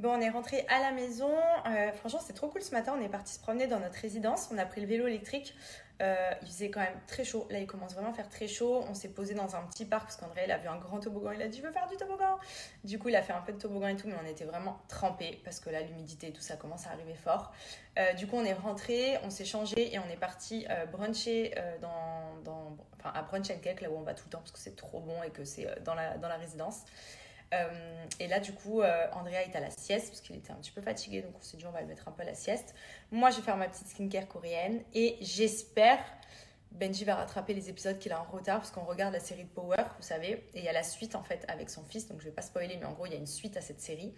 Bon, on est rentré à la maison. Franchement, c'était trop cool ce matin. On est parti se promener dans notre résidence. On a pris le vélo électrique. Il faisait quand même très chaud. Là, il commence vraiment à faire très chaud. On s'est posé dans un petit parc parce qu'André, il a vu un grand toboggan. Il a dit, je veux faire du toboggan. Du coup, il a fait un peu de toboggan et tout, mais on était vraiment trempés parce que là, l'humidité et tout ça commence à arriver fort. Du coup, on est rentré, on s'est changé et on est parti bruncher à Brunch and Cake, là où on va tout le temps parce que c'est trop bon et que c'est dans la résidence. Et là du coup Andrea est à la sieste parce qu'il était un petit peu fatigué, donc on s'est dit on va le mettre un peu à la sieste. Moi je vais faire ma petite skincare coréenne et j'espère Benji va rattraper les épisodes qu'il a en retard parce qu'on regarde la série de Power, vous savez, et il y a la suite en fait avec son fils, donc je vais pas spoiler, mais en gros il y a une suite à cette série.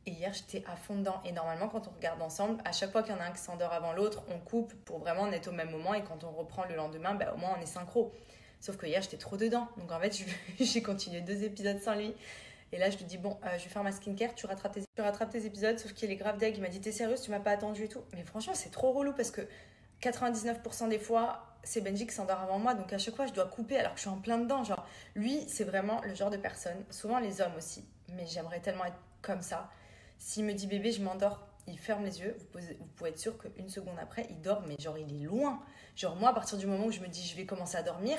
Et hier j'étais à fond dedans, et normalement quand on regarde ensemble, à chaque fois qu'il y en a un qui s'endort avant l'autre, on coupe pour vraiment être au même moment, et quand on reprend le lendemain, au moins on est synchro. Sauf que hier j'étais trop dedans, donc en fait j'ai continué 2 épisodes sans lui. Et là, je lui dis, bon, je vais faire ma skincare, tu rattrapes tes épisodes, sauf qu'il est grave deg. Il m'a dit, t'es sérieuse, tu m'as pas attendu et tout. Mais franchement, c'est trop relou parce que 99% des fois, c'est Benji qui s'endort avant moi. Donc à chaque fois, je dois couper alors que je suis en plein dedans. Genre, lui, c'est vraiment le genre de personne, souvent les hommes aussi, mais j'aimerais tellement être comme ça. S'il me dit, bébé, je m'endors, il ferme les yeux. Vous pouvez être sûr qu'une seconde après, il dort, mais genre, il est loin. Genre, moi, à partir du moment où je me dis, je vais commencer à dormir,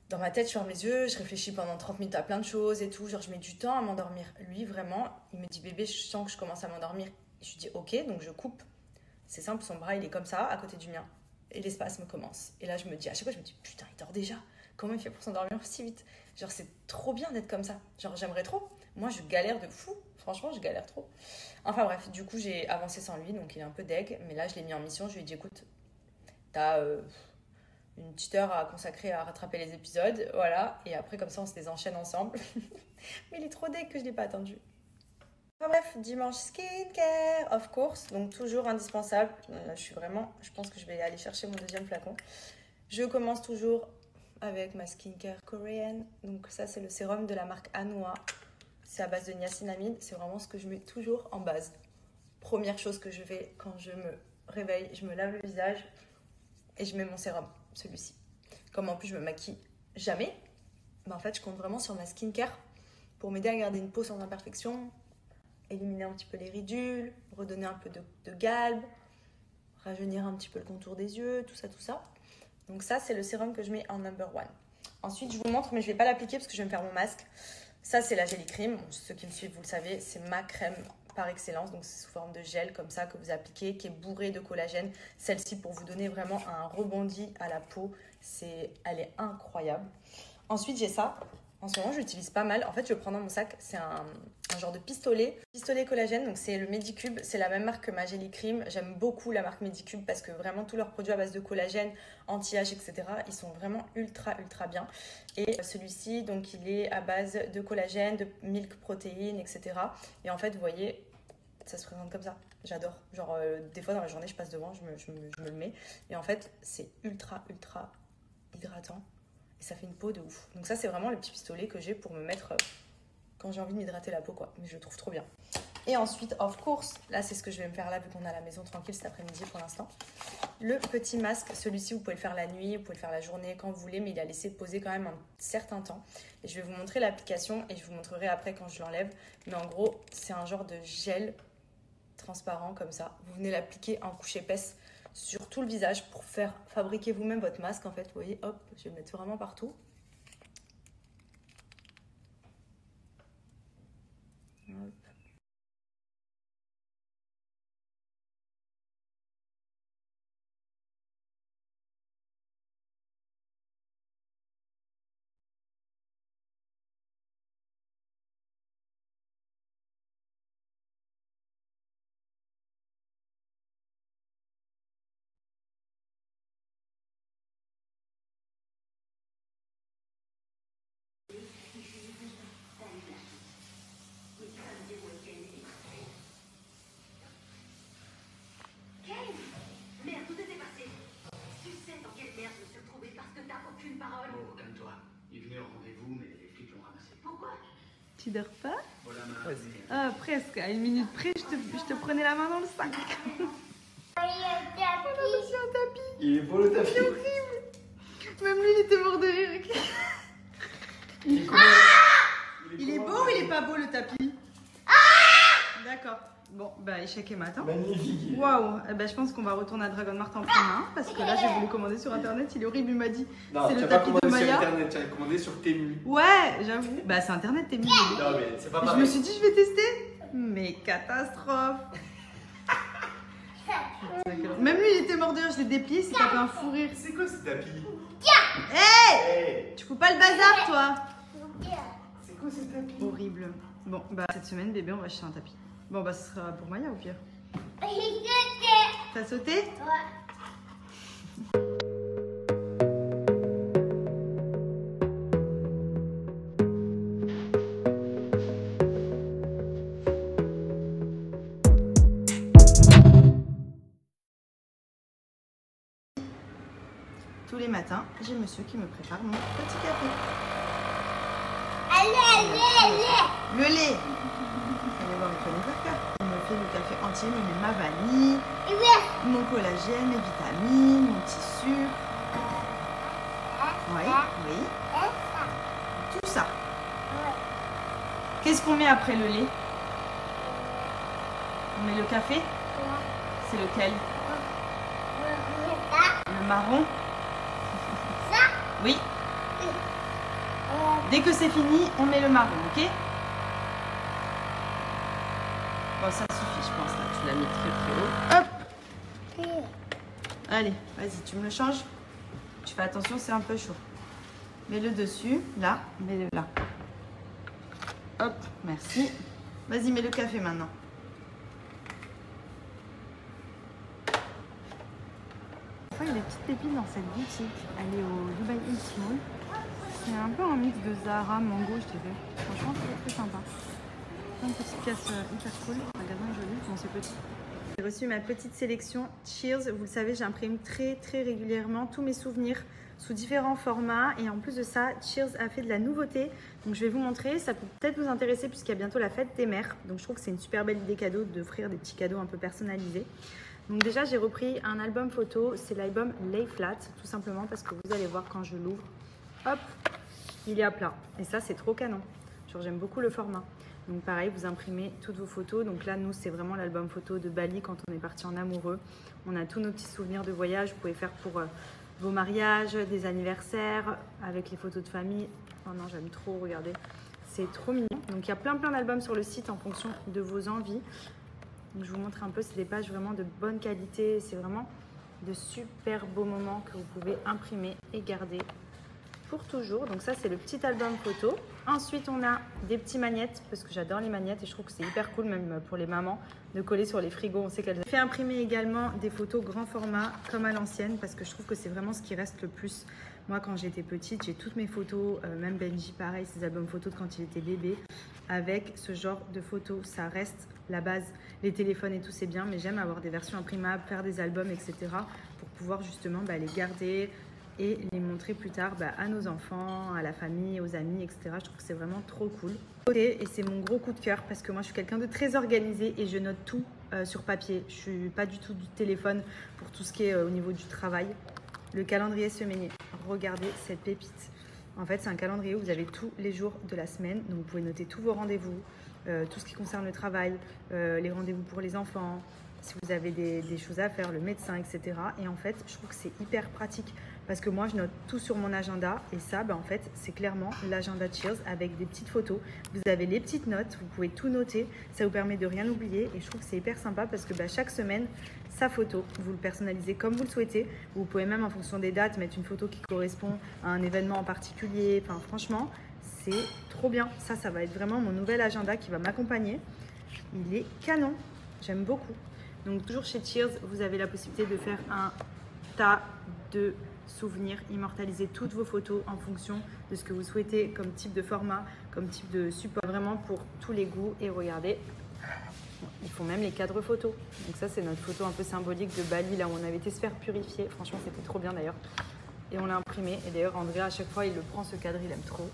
dans ma tête, je ferme les yeux, je réfléchis pendant 30 minutes à plein de choses et tout. Genre, je mets du temps à m'endormir. Lui, vraiment, il me dit, bébé, je sens que je commence à m'endormir. Je lui dis, ok, donc je coupe. C'est simple, son bras, il est comme ça, à côté du mien. Et l'espace me commence. Et là, je me dis, à chaque fois, je me dis, putain, il dort déjà. Comment il fait pour s'endormir si vite? Genre, c'est trop bien d'être comme ça. Genre, j'aimerais trop. Moi, je galère de fou. Franchement, je galère trop. Enfin, bref, du coup, j'ai avancé sans lui, donc il est un peu deg. Mais là, je l'ai mis en mission. Je lui ai dit, écoute, t'as une petite heure à consacrer à rattraper les épisodes, voilà, et après comme ça on se les enchaîne ensemble. Mais il est trop deg que je l'ai pas attendu. Enfin bref, dimanche skincare, of course, donc toujours indispensable. Je pense que je vais aller chercher mon 2e flacon. Je commence toujours avec ma skincare coréenne, donc ça c'est le sérum de la marque Anua. C'est à base de niacinamide, c'est vraiment ce que je mets toujours en base. Première chose que je fais quand je me réveille, je me lave le visage et je mets mon sérum, celui-ci. Comme en plus je me maquille jamais, en fait je compte vraiment sur ma skincare pour m'aider à garder une peau sans imperfection, éliminer un petit peu les ridules, redonner un peu de galbe, rajeunir un petit peu le contour des yeux, tout ça. Donc ça c'est le sérum que je mets en number 1. Ensuite je vous montre, mais je vais pas l'appliquer parce que je vais me faire mon masque. Ça c'est la Jelly Cream, ceux qui me suivent vous le savez, c'est ma crème par excellence, donc c'est sous forme de gel comme ça que vous appliquez, qui est bourrée de collagène. Celle-ci pour vous donner vraiment un rebondi à la peau, elle est incroyable. Ensuite j'ai ça, en ce moment je l'utilise pas mal. En fait je le prends dans mon sac, c'est un genre de pistolet collagène, donc c'est le Medicube, c'est la même marque que ma Jelly Cream. J'aime beaucoup la marque Medicube parce que vraiment tous leurs produits à base de collagène, anti-âge, etc. ils sont vraiment ultra bien. Et celui-ci, donc il est à base de collagène, de milk protéines, etc. Et en fait vous voyez, ça se présente comme ça. J'adore. Genre des fois dans la journée je passe devant, je me le mets. Et en fait c'est ultra hydratant. Et ça fait une peau de ouf. Donc ça c'est vraiment le petit pistolet que j'ai pour me mettre quand j'ai envie de m'hydrater la peau quoi. Mais je le trouve trop bien. Et ensuite, of course, là c'est ce que je vais me faire là vu qu'on est à la maison tranquille cet après-midi pour l'instant. Le petit masque, celui-ci vous pouvez le faire la nuit, vous pouvez le faire la journée quand vous voulez, mais il a laissé poser quand même un certain temps. Et je vais vous montrer l'application et je vous montrerai après quand je l'enlève. Mais en gros, c'est un genre de gel transparent comme ça. Vous venez l'appliquer en couche épaisse sur tout le visage pour faire fabriquer vous-même votre masque. En fait, vous voyez, hop, je vais le mettre vraiment partout. Hop. Tu dors pas? Ah, presque. À 1 minute près, je te prenais la main dans le sac. On a laissé un tapis. Il est beau le tapis. C'est horrible. Même lui, il était mort de rire. Il est Il est beau ou il est pas beau le tapis? D'accord. Bon, bah échec et mat. Magnifique. Waouh. Eh ben, je pense qu'on va retourner à Dragon Mart en prendre un parce que là j'ai voulu commander sur internet, il est horrible, il m'a dit. Non, tu n'as pas commandé sur internet, tu as commandé sur Temu. Ouais, j'avoue. Bah c'est internet Temu. Non mais c'est pas pareil. Je me suis dit je vais tester. Mais catastrophe. Même lui il était mort de rire, je l'ai déplié, c'est tapé un fou rire. C'est quoi ce tapis? Hey, tu fous pas le bazar toi. C'est quoi ce tapis? Horrible. Bon, bah cette semaine bébé on va acheter un tapis. Bon bah ce sera pour Maya au pire. T'as sauté? Ouais. Tous les matins, j'ai monsieur qui me prépare mon petit café. Le lait. Allez voir mes familles par cœur. Il me fait le café entier, il met ma vanille, mon collagène, mes vitamines, mon petit sucre. Oui, oui. Tout ça. Qu'est-ce qu'on met après le lait? On met le café? C'est lequel? Le marron? Oui. Dès que c'est fini, on met le marron, ok? Bon, ça suffit, je pense. Là, tu l'as mis très très haut. Hop. Allez, vas-y, tu me le changes. Tu fais attention, c'est un peu chaud. Mets-le dessus, là, mets-le là. Hop, merci. Vas-y, mets le café maintenant. Il y a des petites pépites dans cette boutique. Elle est au Dubai East Mall. C'est un peu un mix de Zara, Mango, je dirais. Franchement, c'est très sympa. Une petite pièce hyper cool. Un magasin joli. Bon, c'est petit. J'ai reçu ma petite sélection Cheers. Vous le savez, j'imprime très régulièrement tous mes souvenirs sous différents formats. Et en plus de ça, Cheers a fait de la nouveauté. Donc, je vais vous montrer. Ça peut peut-être vous intéresser puisqu'il y a bientôt la fête des mères. Donc, je trouve que c'est une super belle idée cadeau d'offrir des petits cadeaux un peu personnalisés. Donc déjà, j'ai repris un album photo, c'est l'album Lay Flat, tout simplement parce que vous allez voir quand je l'ouvre, hop, il est à plat. Et ça, c'est trop canon. Genre, j'aime beaucoup le format. Donc pareil, vous imprimez toutes vos photos. Donc là, nous, c'est vraiment l'album photo de Bali quand on est parti en amoureux. On a tous nos petits souvenirs de voyage. Vous pouvez faire pour vos mariages, des anniversaires, avec les photos de famille. Oh non, j'aime trop, regardez. C'est trop mignon. Donc il y a plein d'albums sur le site en fonction de vos envies. Donc, je vous montre un peu, c'est des pages vraiment de bonne qualité. C'est vraiment de super beaux moments que vous pouvez imprimer et garder pour toujours. Donc ça, c'est le petit album photo. Ensuite, on a des petits magnettes, parce que j'adore les magnettes et je trouve que c'est hyper cool, même pour les mamans, de coller sur les frigos. On sait qu'elles fait imprimer également des photos grand format, comme à l'ancienne, parce que je trouve que c'est vraiment ce qui reste le plus. Moi, quand j'étais petite, j'ai toutes mes photos, même Benji, pareil, ses albums photos de quand il était bébé, avec ce genre de photos. Ça reste la base. Les téléphones et tout, c'est bien, mais j'aime avoir des versions imprimables, faire des albums, etc. pour pouvoir justement les garder et les montrer plus tard à nos enfants, à la famille, aux amis, etc. Je trouve que c'est vraiment trop cool. Et c'est mon gros coup de cœur parce que moi, je suis quelqu'un de très organisé et je note tout sur papier. Je suis pas du tout du téléphone pour tout ce qui est au niveau du travail. Le calendrier semainier. Regardez cette pépite. En fait, c'est un calendrier où vous avez tous les jours de la semaine. Donc, vous pouvez noter tous vos rendez-vous, tout ce qui concerne le travail, les rendez-vous pour les enfants, si vous avez des choses à faire, le médecin, etc. Et en fait, je trouve que c'est hyper pratique parce que moi, je note tout sur mon agenda. Et ça, en fait, c'est clairement l'agenda Cheers avec des petites photos. Vous avez les petites notes, vous pouvez tout noter. Ça vous permet de rien oublier. Et je trouve que c'est hyper sympa parce que chaque semaine, sa photo, vous le personnalisez comme vous le souhaitez. Vous pouvez même, en fonction des dates, mettre une photo qui correspond à un événement en particulier. Enfin, franchement, c'est trop bien. Ça va être vraiment mon nouvel agenda qui va m'accompagner. Il est canon. J'aime beaucoup. Donc, toujours chez Cheers, vous avez la possibilité de faire un tas de souvenirs, immortaliser toutes vos photos en fonction de ce que vous souhaitez comme type de format, comme type de support, vraiment pour tous les goûts. Et regardez, ils font même les cadres photos. Donc ça, c'est notre photo un peu symbolique de Bali, là où on avait été se faire purifier. Franchement, c'était trop bien d'ailleurs. Et on l'a imprimé. Et d'ailleurs, Andrea, à chaque fois, il le prend, ce cadre, il aime trop.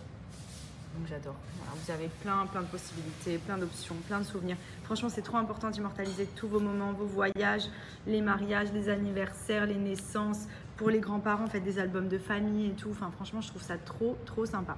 Donc j'adore. Voilà, vous avez plein de possibilités, plein d'options, plein de souvenirs. Franchement, c'est trop important d'immortaliser tous vos moments, vos voyages, les mariages, les anniversaires, les naissances. Pour les grands-parents, faites des albums de famille et tout. Enfin, franchement, je trouve ça trop sympa.